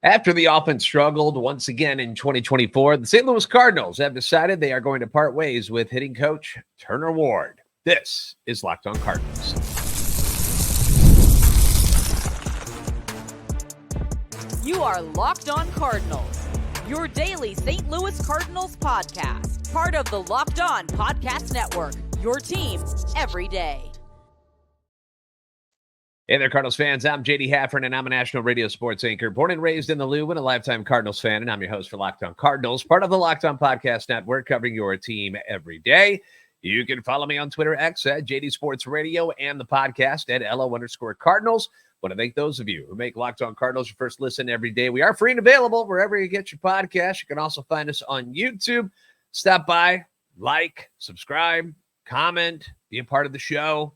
After the offense struggled once again in 2024, the St. Louis Cardinals have decided they are going to part ways with hitting coach Turner Ward. This is Locked On Cardinals. You are Locked On Cardinals, your daily St. Louis Cardinals podcast, part of the Locked On Podcast Network, your team every day. Hey there, Cardinals fans. I'm JD Haffern, and I'm a national radio sports anchor, born and raised in the Lou and a lifetime Cardinals fan, and I'm your host for Locked On Cardinals, part of the Locked On Podcast Network, covering your team every day. You can follow me on Twitter, X at JD Sports Radio, and the podcast at LO_Cardinals. Want to thank those of you who make Locked On Cardinals your first listen every day. We are free and available wherever you get your podcast. You can also find us on YouTube. Stop by, like, subscribe, comment, be a part of the show.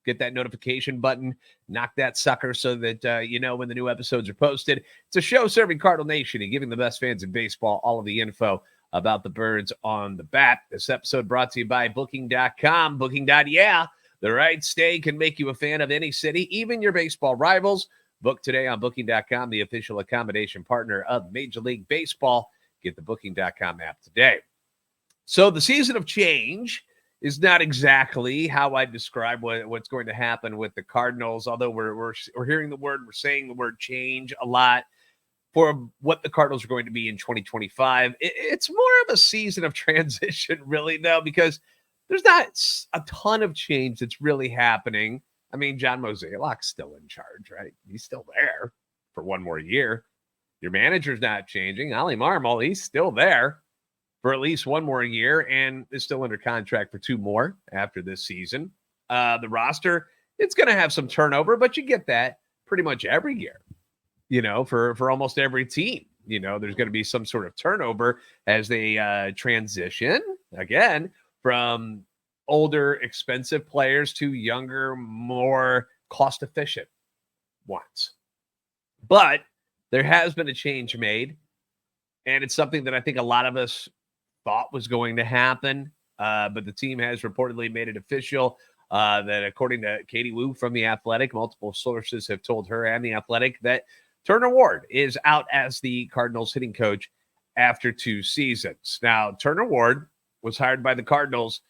Get that notification button, knock that sucker so that you know when the new episodes are posted. It's a show serving Cardinal Nation and giving the best fans in baseball all of the info about the birds on the bat. This episode brought to you by Booking.com. Booking.yeah, the right stay can make you a fan of any city, even your baseball rivals. Book today on Booking.com, the official accommodation partner of Major League Baseball. Get the Booking.com app today. So the season of change is not exactly how I describe what's going to happen with the Cardinals, although we're hearing the word, we're saying the word change a lot for what the Cardinals are going to be in 2025. It's more of a season of transition, really, though, because there's not a ton of change that's really happening. I mean, John Mozeliak's still in charge, right? He's still there for one more year. Your manager's not changing. Oli Marmol, he's still there for at least one more year and is still under contract for two more after this season. The roster, it's going to have some turnover, but you get that pretty much every year, for almost every team. There's going to be some sort of turnover as they transition, again, from older, expensive players to younger, more cost-efficient ones. But there has been a change made, and it's something that I think a lot of us thought was going to happen, but the team has reportedly made it official that, according to Katie Wu from The Athletic, multiple sources have told her and The Athletic that Turner Ward is out as the Cardinals hitting coach after two seasons. Now, Turner Ward was hired by the Cardinals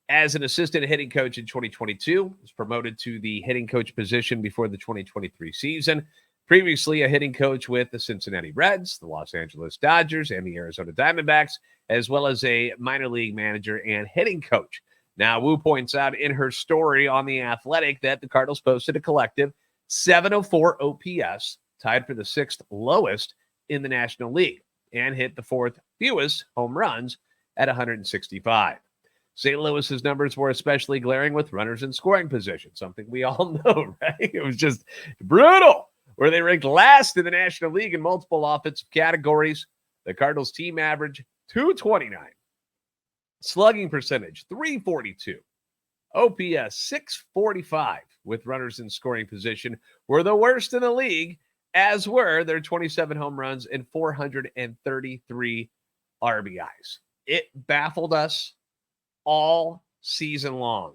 as an assistant hitting coach in 2022, was promoted to the hitting coach position before the 2023 season. Previously, a hitting coach with the Cincinnati Reds, the Los Angeles Dodgers, and the Arizona Diamondbacks, as well as a minor league manager and hitting coach. Now, Wu points out in her story on The Athletic that the Cardinals posted a collective 704 OPS, tied for the sixth lowest in the National League, and hit the fourth fewest home runs at 165. St. Louis's numbers were especially glaring with runners in scoring position, something we all know, right? It was just brutal, where they ranked last in the National League in multiple offensive categories. The Cardinals team average 229, slugging percentage 342, OPS 645 with runners in scoring position were the worst in the league, as were their 27 home runs and 433 RBIs. It baffled us all season long.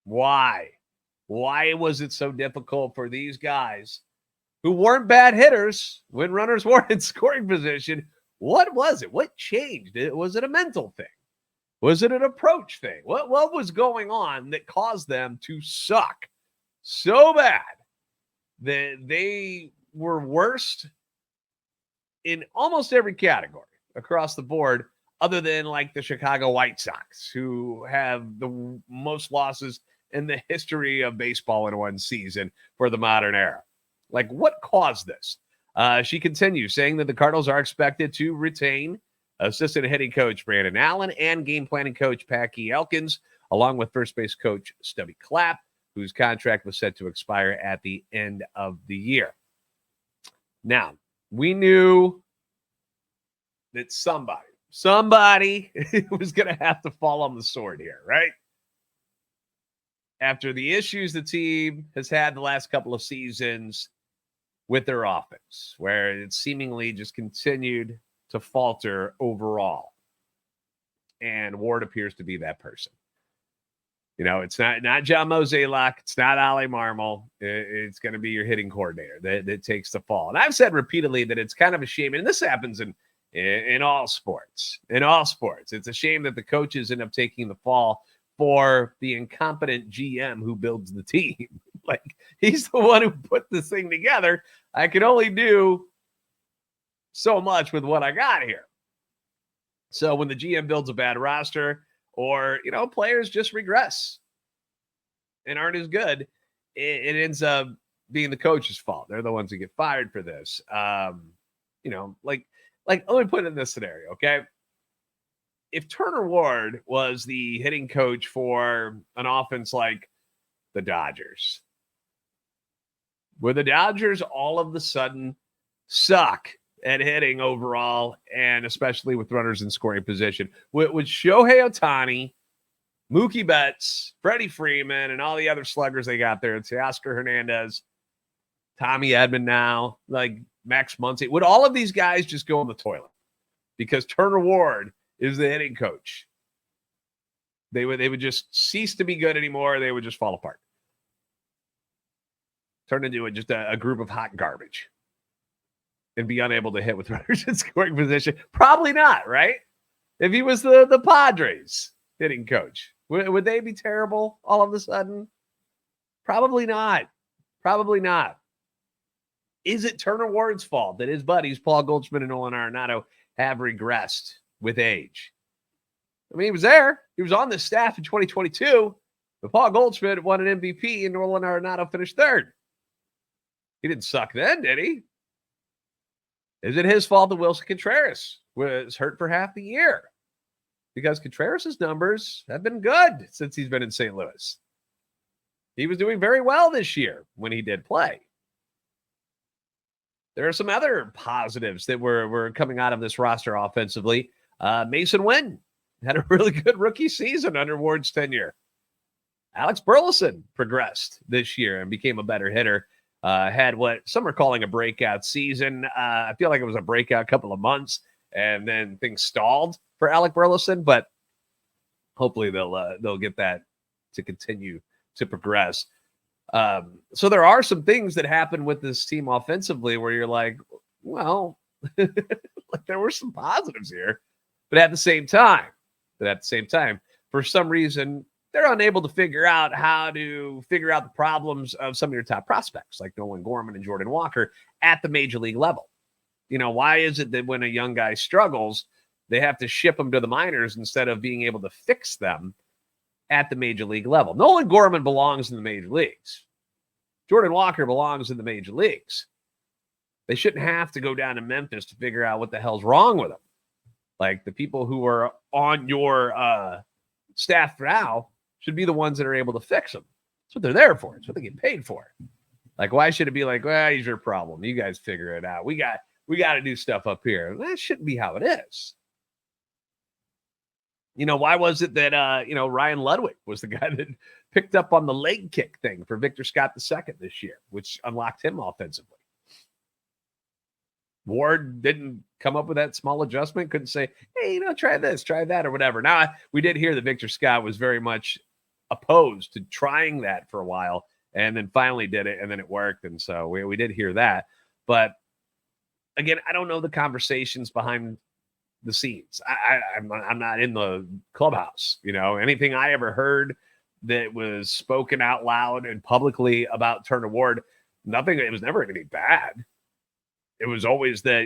Why? Why was it so difficult for these guys who weren't bad hitters when runners weren't in scoring position? What was it? What changed? Was it a mental thing? Was it an approach thing? What was going on that caused them to suck so bad that they were worst in almost every category across the board, other than like the Chicago White Sox, who have the most losses in the history of baseball in one season for the modern era? Like, what caused this? She continues, saying that the Cardinals are expected to retain assistant hitting coach Brandon Allen and game planning coach Packy Elkins, along with first base coach Stubby Clapp, whose contract was set to expire at the end of the year. Now, we knew that somebody was going to have to fall on the sword here, right? After the issues the team has had the last couple of seasons with their offense, where it seemingly just continued to falter overall. And Ward appears to be that person. It's not John Mozeliak. It's not Ali Marmol. It's going to be your hitting coordinator that takes the fall. And I've said repeatedly that it's kind of a shame, and this happens in all sports. In all sports, it's a shame that the coaches end up taking the fall for the incompetent GM who builds the team. Like, he's the one who put this thing together. I can only do so much with what I got here. So when the GM builds a bad roster, or, players just regress and aren't as good, it ends up being the coach's fault. They're the ones who get fired for this. Like let me put it in this scenario, okay? If Turner Ward was the hitting coach for an offense like the Dodgers, would the Dodgers all of a sudden suck at hitting overall, and especially with runners in scoring position? With Shohei Ohtani, Mookie Betts, Freddie Freeman, and all the other sluggers they got there, it's Oscar Hernandez, Tommy Edman now, like Max Muncy, would all of these guys just go in the toilet because Turner Ward is the hitting coach? They would just cease to be good anymore. They would just fall apart. Turn into just a group of hot garbage and be unable to hit with runners in scoring position? Probably not, right? If he was the Padres hitting coach, would they be terrible all of a sudden? Probably not. Probably not. Is it Turner Ward's fault that his buddies, Paul Goldschmidt and Nolan Arenado, have regressed with age? I mean, he was there. He was on the staff in 2022. But Paul Goldschmidt won an MVP and Nolan Arenado finished third. He didn't suck then, did he? Is it his fault that Wilson Contreras was hurt for half the year? Because Contreras' numbers have been good since he's been in St. Louis. He was doing very well this year when he did play. There are some other positives that were coming out of this roster offensively. Mason Wynn had a really good rookie season under Ward's tenure. Alex Burleson progressed this year and became a better hitter. Had what some are calling a breakout season. I feel like it was a breakout couple of months, and then things stalled for Alec Burleson, but hopefully they'll get that to continue to progress. So there are some things that happen with this team offensively where you're like, well, like there were some positives here, but at the same time, for some reason, they're unable to figure out how to figure out the problems of some of your top prospects like Nolan Gorman and Jordan Walker at the major league level. Why is it that when a young guy struggles, they have to ship them to the minors instead of being able to fix them at the major league level? Nolan Gorman belongs in the major leagues. Jordan Walker belongs in the major leagues. They shouldn't have to go down to Memphis to figure out what the hell's wrong with them. Like the people who are on your staff now should be the ones that are able to fix them. That's what they're there for. It's what they get paid for. Like, why should it be like, well, he's your problem. You guys figure it out. We got to do stuff up here. That shouldn't be how it is. Why was it that, Ryan Ludwig was the guy that picked up on the leg kick thing for Victor Scott II this year, which unlocked him offensively? Ward didn't come up with that small adjustment, couldn't say, hey, try this, try that, or whatever. Now, we did hear that Victor Scott was very much opposed to trying that for a while, and then finally did it, and then it worked, and so we did hear that. But, again, I don't know the conversations behind the scenes. I'm not in the clubhouse. Anything I ever heard that was spoken out loud and publicly about Turner Ward, nothing. It was never anything bad. It was always that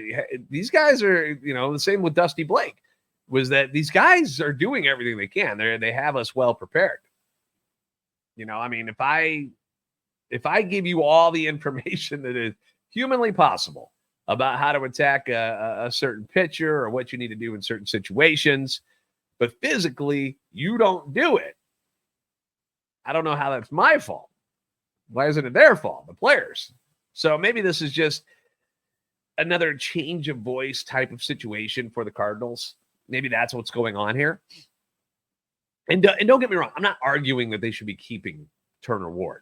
these guys are, the same with Dusty Blake, was that these guys are doing everything they can. They have us well prepared. If I give you all the information that is humanly possible about how to attack a certain pitcher or what you need to do in certain situations, but physically you don't do it, I don't know how that's my fault. Why isn't it their fault? The players. So maybe this is just another change of voice type of situation for the Cardinals. Maybe that's what's going on here. And don't get me wrong, I'm not arguing that they should be keeping Turner Ward.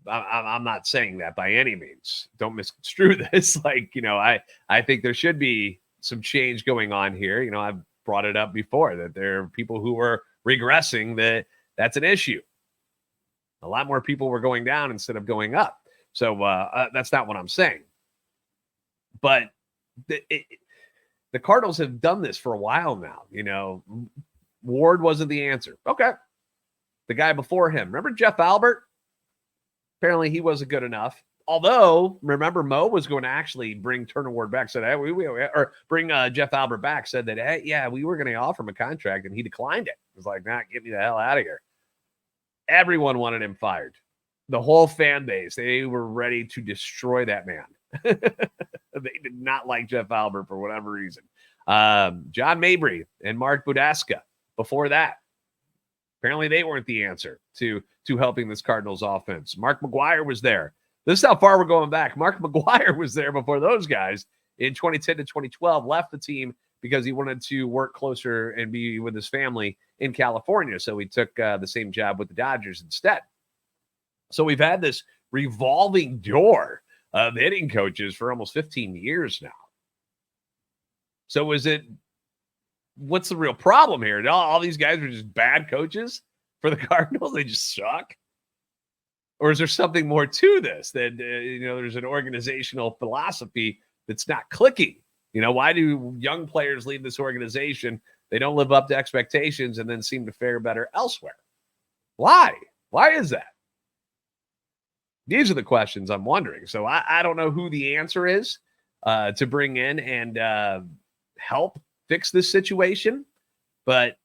I'm not saying that by any means. Don't misconstrue this. I think there should be some change going on here. I've brought it up before that there are people who are regressing, that's an issue. A lot more people were going down instead of going up. So that's not what I'm saying. But the Cardinals have done this for a while now. You know, Ward wasn't the answer. Okay. The guy before him, remember Jeff Albert? Apparently he wasn't good enough. Although, remember, Mo was going to actually bring Turner Ward back, said, hey, or bring Jeff Albert back, said that, hey, yeah, we were going to offer him a contract, and he declined it. It was like, nah, get me the hell out of here. Everyone wanted him fired. The whole fan base, they were ready to destroy that man. They did not like Jeff Albert for whatever reason. John Mabry and Mark Budaska before that. Apparently they weren't the answer to helping this Cardinals offense. Mark McGwire was there. This is how far we're going back. Mark McGwire was there before those guys in 2010 to 2012, left the team because he wanted to work closer and be with his family in California. So he took the same job with the Dodgers instead. So we've had this revolving door of hitting coaches for almost 15 years now. So what's the real problem here? All these guys are just bad coaches for the Cardinals? They just suck? Or is there something more to this that, there's an organizational philosophy that's not clicking? Why do young players leave this organization? They don't live up to expectations and then seem to fare better elsewhere. Why? Why is that? These are the questions I'm wondering. So I don't know who the answer is to bring in and help fix this situation. But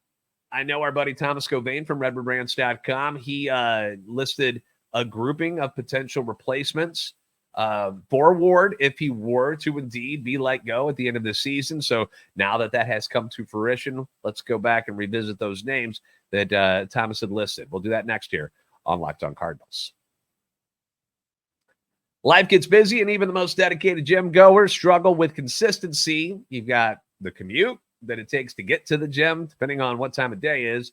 I know our buddy Thomas Covain from RedbirdRants.com, he listed a grouping of potential replacements for Ward if he were to indeed be let go at the end of the season. So now that has come to fruition, let's go back and revisit those names that Thomas had listed. We'll do that next year on Locked On Cardinals. Life gets busy, and even the most dedicated gym goers struggle with consistency. You've got the commute that it takes to get to the gym, depending on what time of day is.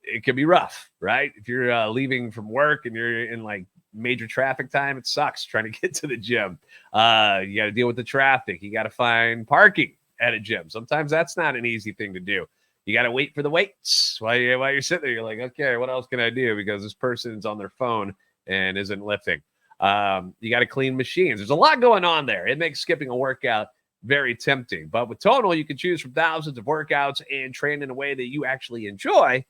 It can be rough, right? If you're leaving from work and you're in like major traffic time, it sucks trying to get to the gym. You got to deal with the traffic. You got to find parking at a gym. Sometimes that's not an easy thing to do. You got to wait for the weights while you're sitting there. You're like, okay, what else can I do? Because this person's on their phone and isn't lifting. You got to clean machines. There's a lot going on there. It makes skipping a workout very tempting. But with Tonal, you can choose from thousands of workouts and train in a way that you actually enjoy.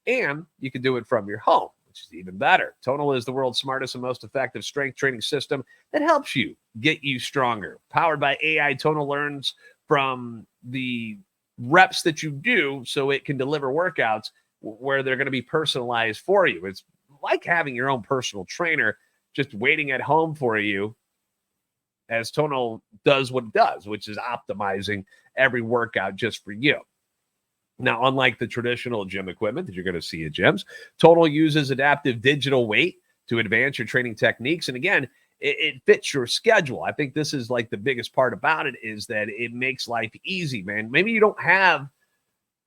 And you can do it from your home, which is even better. Tonal is the world's smartest and most effective strength training system that helps you get you stronger. Powered by AI, Tonal learns from the reps that you do so it can deliver workouts where they're going to be personalized for you. It's like having your own personal trainer just waiting at home for you as Tonal does what it does, which is optimizing every workout just for you. Now, unlike the traditional gym equipment that you're going to see at gyms, Tonal uses adaptive digital weight to advance your training techniques. And again, it fits your schedule. I think this is like the biggest part about it is that it makes life easy, man. Maybe you don't have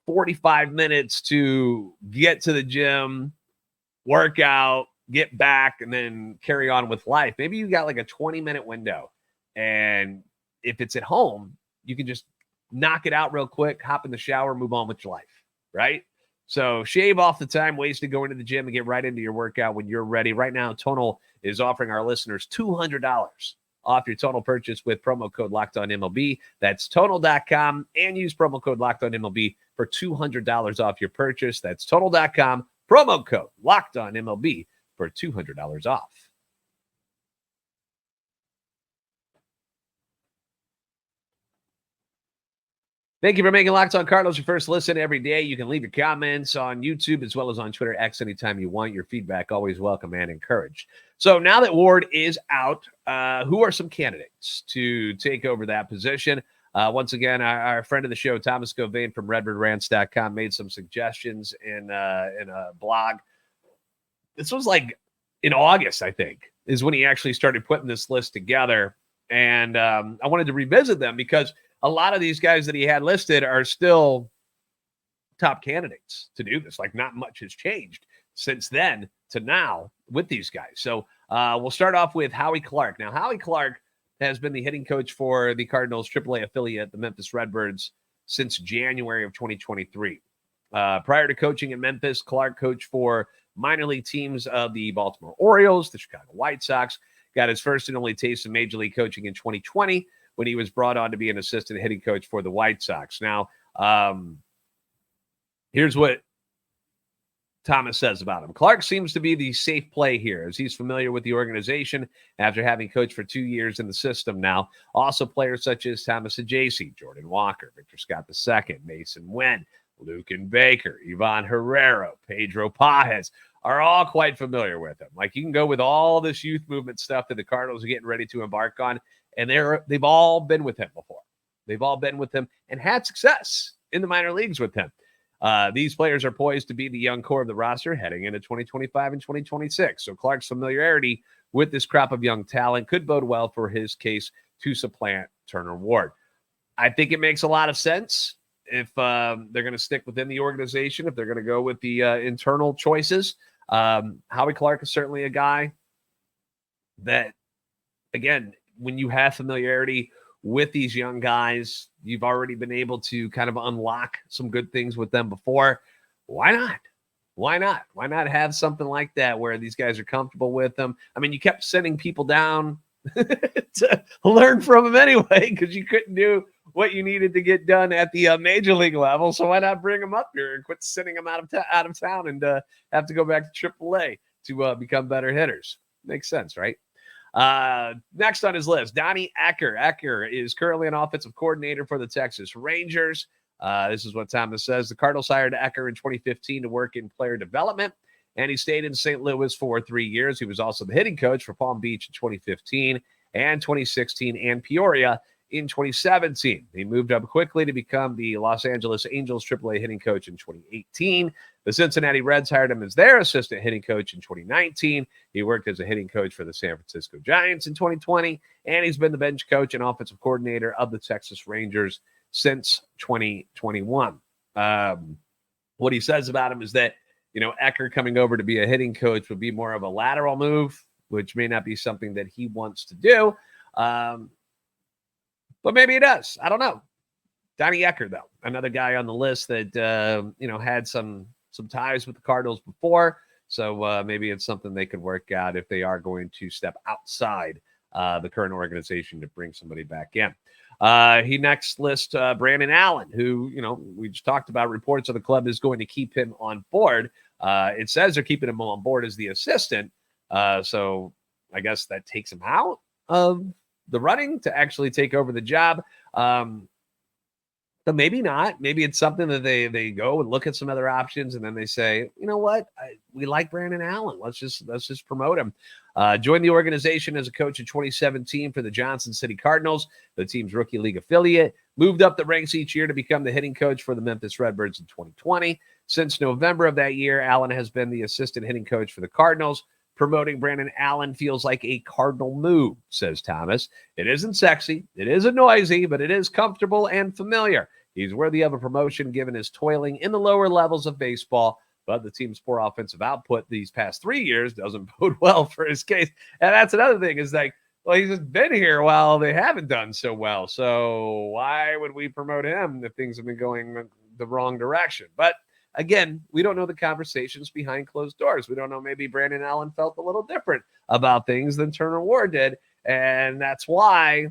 45 minutes to get to the gym, work out, get back, and then carry on with life. Maybe you got like a 20-minute window. And if it's at home, you can just knock it out real quick, hop in the shower, move on with your life, right? So shave off the time wasted going to the gym and get right into your workout when you're ready. Right now, Tonal is offering our listeners $200 off your Tonal purchase with promo code LOCKEDONMLB. That's Tonal.com, and use promo code LOCKEDONMLB for $200 off your purchase. That's Tonal.com, promo code LOCKEDONMLB for $200 off. Thank you for making Locked On Cardinals your first listen every day. You can leave your comments on YouTube as well as on Twitter X anytime you want. Your feedback always welcome and encouraged. So now that Ward is out, who are some candidates to take over that position? Once again, our friend of the show, Thomas Covain from RedbirdRants.com, made some suggestions in a blog. This was like in August, I think, is when he actually started putting this list together. And I wanted to revisit them because a lot of these guys that he had listed are still top candidates to do this. Like, not much has changed since then to now with these guys. So we'll start off with Howie Clark. Now, Howie Clark has been the hitting coach for the Cardinals AAA affiliate, the Memphis Redbirds, since January of 2023. Prior to coaching in Memphis, Clark coached for minor league teams of the Baltimore Orioles, the Chicago White Sox. Got his first and only taste of Major League coaching in 2020 when he was brought on to be an assistant hitting coach for the White Sox. Now, here's what Thomas says about him. Clark seems to be the safe play here, as he's familiar with the organization after having coached for 2 years in the system now. Also, players such as Thomas Ajacey, Jordan Walker, Victor Scott II, Mason Wynn, Lucan Baker, Ivan Herrera, Pedro Pajes are all quite familiar with him. Like, you can go with all this youth movement stuff that the Cardinals are getting ready to embark on, and they've all been with him before. They've all been with him and had success in the minor leagues with him. These players are poised to be the young core of the roster heading into 2025 and 2026. So Clark's familiarity with this crop of young talent could bode well for his case to supplant Turner Ward. I think it makes a lot of sense if they're going to stick within the organization, if they're going to go with the internal choices. Howie Clark is certainly a guy that, again, when you have familiarity with these young guys, you've already been able to kind of unlock some good things with them before. Why not? Why not? Why not have something like that where these guys are comfortable with them? I mean, you kept sending people down to learn from them anyway, because you couldn't do what you needed to get done at the major league level. So why not bring them up here and quit sending them out of town and have to go back to AAA to become better hitters? Makes sense, right? Next on his list, Donnie Ecker. Ecker is currently an offensive coordinator for the Texas Rangers. This is what Thomas says. The Cardinals hired Ecker in 2015 to work in player development, and he stayed in St. Louis for 3 years. He was also the hitting coach for Palm Beach in 2015 and 2016 and Peoria in 2017. He moved up quickly to become the Los Angeles Angels AAA hitting coach in 2018. The Cincinnati Reds hired him as their assistant hitting coach in 2019. He worked as a hitting coach for the San Francisco Giants in 2020, and he's been the bench coach and offensive coordinator of the Texas Rangers since 2021. What he says about him is that, Ecker coming over to be a hitting coach would be more of a lateral move, which may not be something that he wants to do. But maybe it does. I don't know. Donnie Ecker, though, another guy on the list that, had some ties with the Cardinals before. So maybe it's something they could work out if they are going to step outside the current organization to bring somebody back in. He next lists Brandon Allen, who, we just talked about. Reports of the club is going to keep him on board. It says they're keeping him on board as the assistant. So I guess that takes him out of the running to actually take over the job. But maybe not. Maybe it's something that they go and look at some other options, and then they say, you know what, we like Brandon Allen. Let's just promote him. Joined the organization as a coach in 2017 for the Johnson City Cardinals, the team's rookie league affiliate. Moved up the ranks each year to become the hitting coach for the Memphis Redbirds in 2020. Since November of that year, Allen has been the assistant hitting coach for the Cardinals. Promoting Brandon Allen feels like a Cardinal move, says Thomas. It isn't sexy, it isn't noisy, but it is comfortable and familiar. He's worthy of a promotion given his toiling in the lower levels of baseball, but the team's poor offensive output these past 3 years doesn't bode well for his case. And that's another thing, is like, well, he's just been here while they haven't done so well. So why would we promote him if things have been going the wrong direction? But again, we don't know the conversations behind closed doors. We don't know. Maybe Brandon Allen felt a little different about things than Turner Ward did, and that's why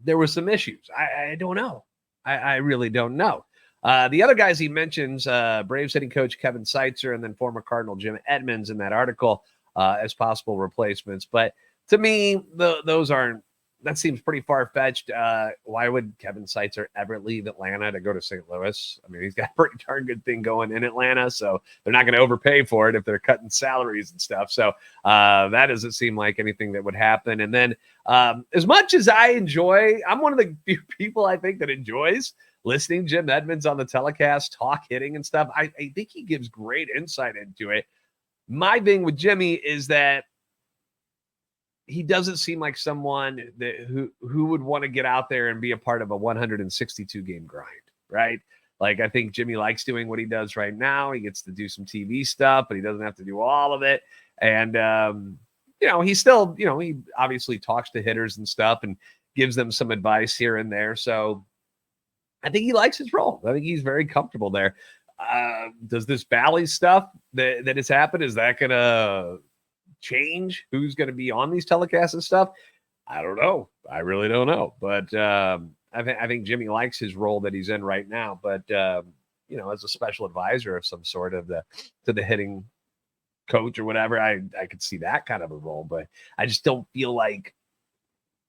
there were some issues. I don't know. I really don't know. The other guys he mentions, Braves hitting coach Kevin Seitzer and then former Cardinal Jim Edmonds in that article as possible replacements. But to me, those aren't. That seems pretty far-fetched. Why would Kevin Seitzer ever leave Atlanta to go to St. Louis? I mean, he's got a pretty darn good thing going in Atlanta, so they're not going to overpay for it if they're cutting salaries and stuff. So that doesn't seem like anything that would happen. And then as much as I enjoy, I'm one of the few people I think that enjoys listening to Jim Edmonds on the telecast, talk hitting and stuff. I think he gives great insight into it. My thing with Jimmy is that he doesn't seem like someone who would want to get out there and be a part of a 162 game grind, right? Like, I think Jimmy likes doing what he does right now. He gets to do some TV stuff, but he doesn't have to do all of it. And, he still, he obviously talks to hitters and stuff and gives them some advice here and there. So I think he likes his role. I think he's very comfortable there. Does this Bally stuff that has happened, is that going to change who's going to be on these telecasts and stuff? I don't know. I really don't know. But I think Jimmy likes his role that he's in right now. But as a special advisor of some sort to the hitting coach or whatever, I could see that kind of a role. But I just don't feel like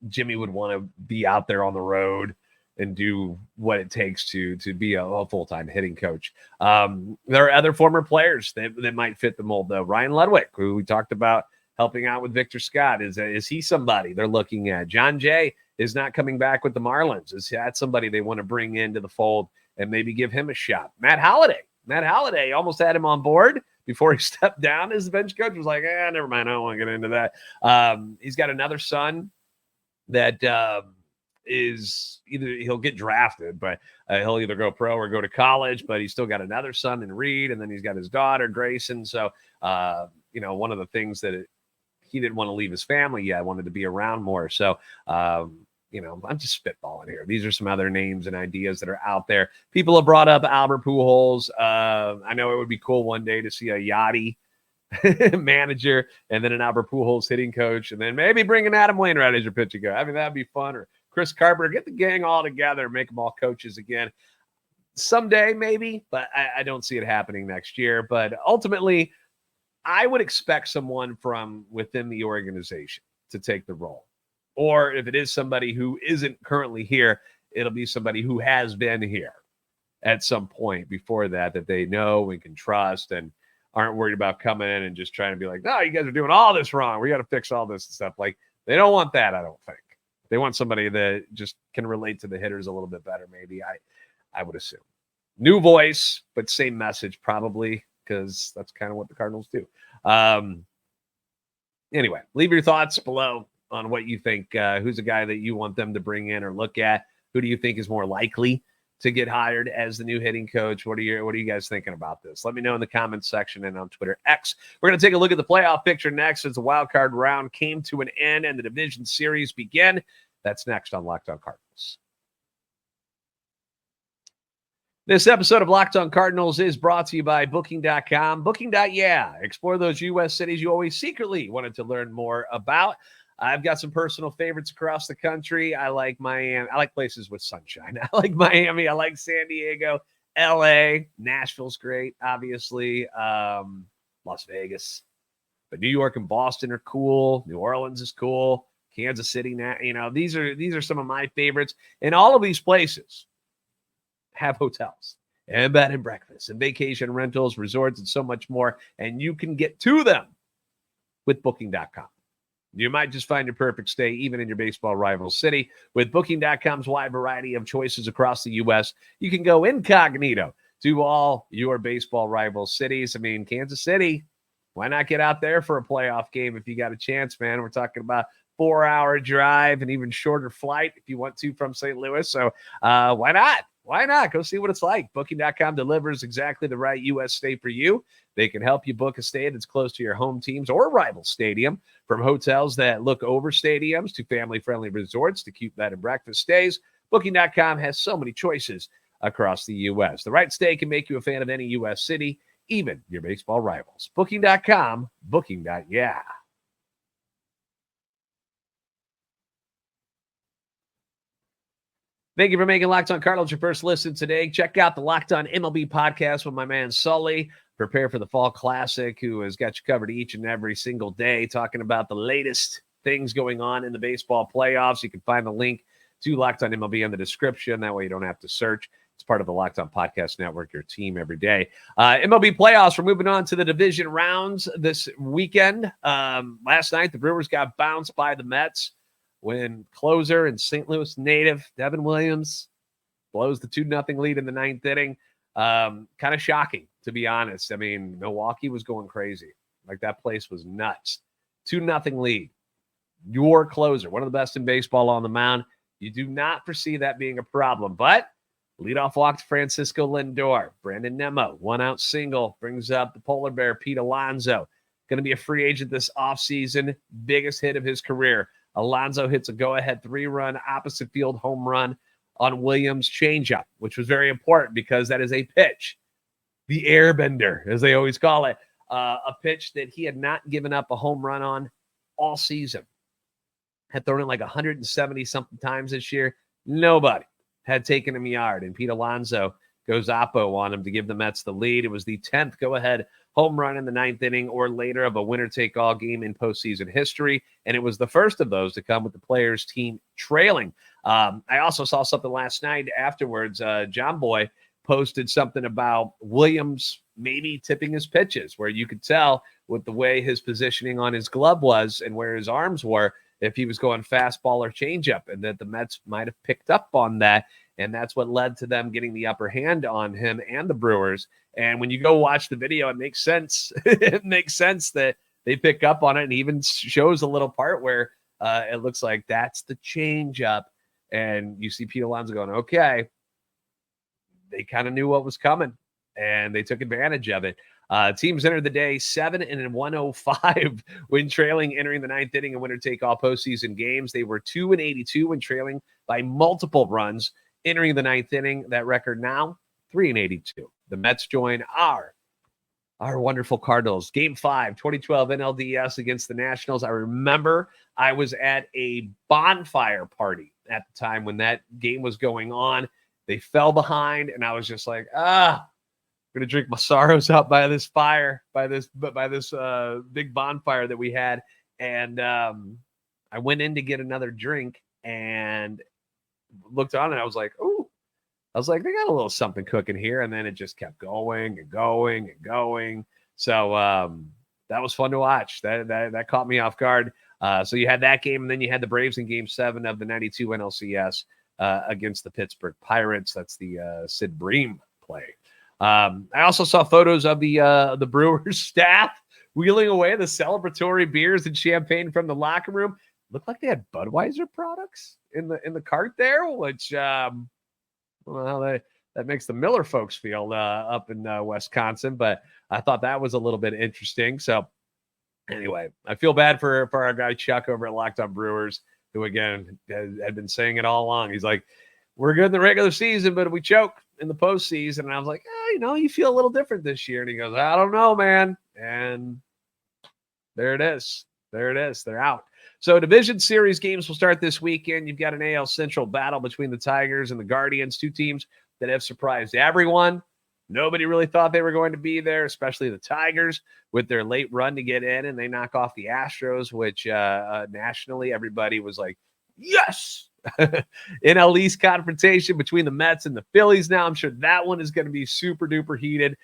Jimmy would want to be out there on the road and do what it takes to be a full-time hitting coach. There are other former players that might fit the mold, though. Ryan Ludwig, who we talked about helping out with Victor Scott, is he somebody they're looking at? John Jay is not coming back with the Marlins. Is that somebody they want to bring into the fold and maybe give him a shot? Matt Holliday almost had him on board before he stepped down as the bench coach. Was like, never mind, I don't want to get into that. He's got another son that is either he'll get drafted, but he'll either go pro or go to college. But he's still got another son in Reed, and then he's got his daughter Grayson. So one of the things that he didn't want to leave his family yet, wanted to be around more. So I'm just spitballing here. These are some other names and ideas that are out there. People have brought up Albert Pujols. I know it would be cool one day to see a Yachty manager and then an Albert Pujols hitting coach, and then maybe bring an Adam Wainwright as your pitching coach. I mean, that'd be fun. Or Chris Carpenter, get the gang all together and make them all coaches again. Someday, maybe, but I don't see it happening next year. But ultimately, I would expect someone from within the organization to take the role. Or if it is somebody who isn't currently here, it'll be somebody who has been here at some point before that they know and can trust and aren't worried about coming in and just trying to be like, no, you guys are doing all this wrong. We got to fix all this stuff. Like, they don't want that, I don't think. They want somebody that just can relate to the hitters a little bit better, maybe, I would assume. New voice, but same message probably, because that's kind of what the Cardinals do. Anyway, leave your thoughts below on what you think. Who's a guy that you want them to bring in or look at? Who do you think is more likely to get hired as the new hitting coach? What are you guys thinking about this? Let me know in the comments section and on Twitter X. We're going to take a look at the playoff picture next as the wild card round came to an end and the division series begin. That's next on Locked On Cardinals. This episode of Locked On Cardinals is brought to you by Booking.com. Booking.yeah. Explore those U.S. cities you always secretly wanted to learn more about. I've got some personal favorites across the country. I like Miami. I like places with sunshine. I like Miami. I like San Diego, L.A. Nashville's great, obviously. Las Vegas. But New York and Boston are cool. New Orleans is cool. Kansas City, these are some of my favorites. And all of these places have hotels and bed and breakfast and vacation rentals, resorts, and so much more. And you can get to them with Booking.com. You might just find your perfect stay even in your baseball rival city. With Booking.com's wide variety of choices across the U.S., you can go incognito to all your baseball rival cities. I mean, Kansas City, why not get out there for a playoff game if you got a chance, man? We're talking about 4-hour drive and even shorter flight if you want to from St. Louis. So why not? Why not? Go see what it's like. Booking.com delivers exactly the right U.S. stay for you. They can help you book a stay that's close to your home teams or rival stadium, from hotels that look over stadiums to family-friendly resorts to cute bed and breakfast stays. Booking.com has so many choices across the U.S. The right stay can make you a fan of any U.S. city, even your baseball rivals. Booking.com, Booking.yeah. Thank you for making Locked On Cardinals your first listen today. Check out the Locked On MLB podcast with my man Sully. Prepare for the Fall Classic, who has got you covered each and every single day, talking about the latest things going on in the baseball playoffs. You can find the link to Locked On MLB in the description. That way you don't have to search. It's part of the Locked On Podcast Network, your team every day. MLB playoffs, we're moving on to the division rounds this weekend. Last night, the Brewers got bounced by the Mets when closer and St. Louis native Devin Williams blows the 2-0 lead in the ninth inning. Kind of shocking, to be honest. I mean, Milwaukee was going crazy. Like, that place was nuts. 2-0 lead. Your closer, one of the best in baseball on the mound. You do not foresee that being a problem. But leadoff walk to Francisco Lindor. Brandon Nimmo, 1-out single, brings up the polar bear, Pete Alonso. Going to be a free agent this offseason. Biggest hit of his career. Alonso hits a go-ahead 3-run opposite field home run on Williams' changeup, which was very important because that is a pitch the airbender, as they always call it, a pitch that he had not given up a home run on all season. Had thrown it like 170-something times this year. Nobody had taken him a yard, and Pete Alonso goes oppo on him to give the Mets the lead. It was the 10th go-ahead home run in the 9th inning or later of a winner-take-all game in postseason history, and it was the first of those to come with the Players team trailing. I also saw something last night afterwards. John Boy posted something about Williams maybe tipping his pitches, where you could tell with the way his positioning on his glove was and where his arms were, if he was going fastball or changeup, and that the Mets might have picked up on that. And that's what led to them getting the upper hand on him and the Brewers. And when you go watch the video, it makes sense. It makes sense that they pick up on it, and even shows a little part where it looks like that's the changeup. And you see Pete Alonso going, okay, they kind of knew what was coming, and they took advantage of it. Teams entered the day 7-105 when trailing, entering the 9th inning and winner-take-all postseason games. They were 2-82 when trailing by multiple runs, entering the 9th inning. That record now 3-82. The Mets join our wonderful Cardinals. Game 5, 2012 NLDS against the Nationals. I remember I was at a bonfire party at the time when that game was going on. They fell behind, and I was just like, I'm going to drink my sorrows out by this fire, by this big bonfire that we had. And I went in to get another drink and looked on, and I was like, ooh. I was like, they got a little something cooking here. And then it just kept going and going and going. So that was fun to watch. That caught me off guard. So you had that game, and then you had the Braves in Game 7 of the 92 NLCS against the Pittsburgh Pirates. That's the Sid Bream play. I also saw photos of the Brewers staff wheeling away the celebratory beers and champagne from the locker room. Looked like they had Budweiser products in the cart there, which that makes the Miller folks feel up in Wisconsin. But I thought that was a little bit interesting. So anyway, I feel bad for our guy Chuck over at Locked On Brewers, who again had been saying it all along. He's like, we're good in the regular season, but we choke in the postseason. And I was like, you feel a little different this year. And he goes, I don't know, man. And there it is. They're out. So division series games will start this weekend. You've got an AL Central battle between the Tigers and the Guardians, two teams that have surprised everyone. Nobody really thought they were going to be there, especially the Tigers with their late run to get in, and they knock off the Astros, which nationally everybody was like, yes. NL East confrontation between the Mets and the Phillies now. I'm sure that one is going to be super duper heated.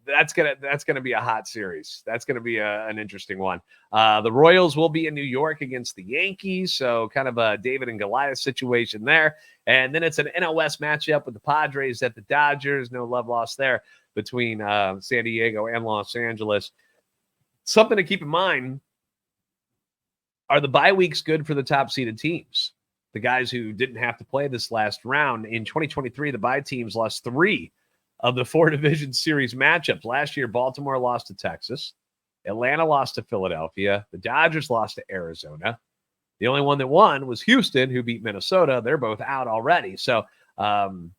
That's gonna be a hot series. That's gonna be an interesting one. The Royals will be in New York against the Yankees, so kind of a David and Goliath situation there. And then it's an NL West matchup with the Padres at the Dodgers. No love lost there between San Diego and Los Angeles. Something to keep in mind: are the bye weeks good for the top seeded teams? The guys who didn't have to play this last round in 2023, the bye teams lost 3 of the 4 division series matchups. Last year, Baltimore lost to Texas. Atlanta lost to Philadelphia. The Dodgers lost to Arizona. The only one that won was Houston, who beat Minnesota. They're both out already. So something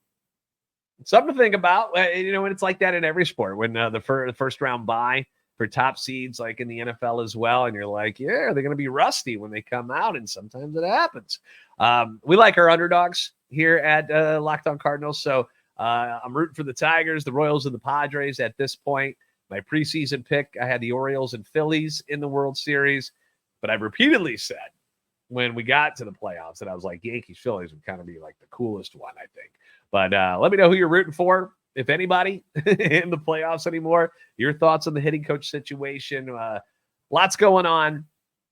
to think about. And it's like that in every sport. When the first round bye for top seeds, like in the NFL as well, and you're like, yeah, are they going to be rusty when they come out? And sometimes it happens. We like our underdogs here at Locked On Cardinals. So I'm rooting for the Tigers, the Royals, and the Padres at this point. My preseason pick, I had the Orioles and Phillies in the World Series, but I've repeatedly said when we got to the playoffs that I was like, Yankees, Phillies would kind of be like the coolest one, I think. But let me know who you're rooting for, if anybody, in the playoffs anymore. Your thoughts on the hitting coach situation. Lots going on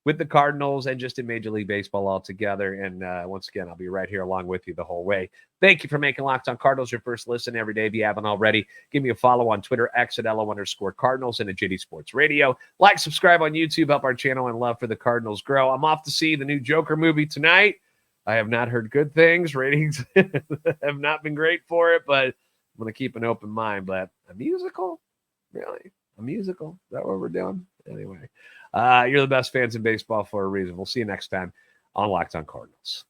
with the Cardinals and just in Major League Baseball altogether. And once again, I'll be right here along with you the whole way. Thank you for making Locked On Cardinals your first listen every day. If you haven't already, give me a follow on Twitter, X at @LO_Cardinals and at JD Sports Radio. Like, subscribe on YouTube, help our channel and love for the Cardinals grow. I'm off to see the new Joker movie tonight. I have not heard good things. Ratings have not been great for it, but I'm going to keep an open mind. But a musical? Really? A musical? Is that what we're doing? Anyway. You're the best fans in baseball for a reason. We'll see you next time on Locked On Cardinals.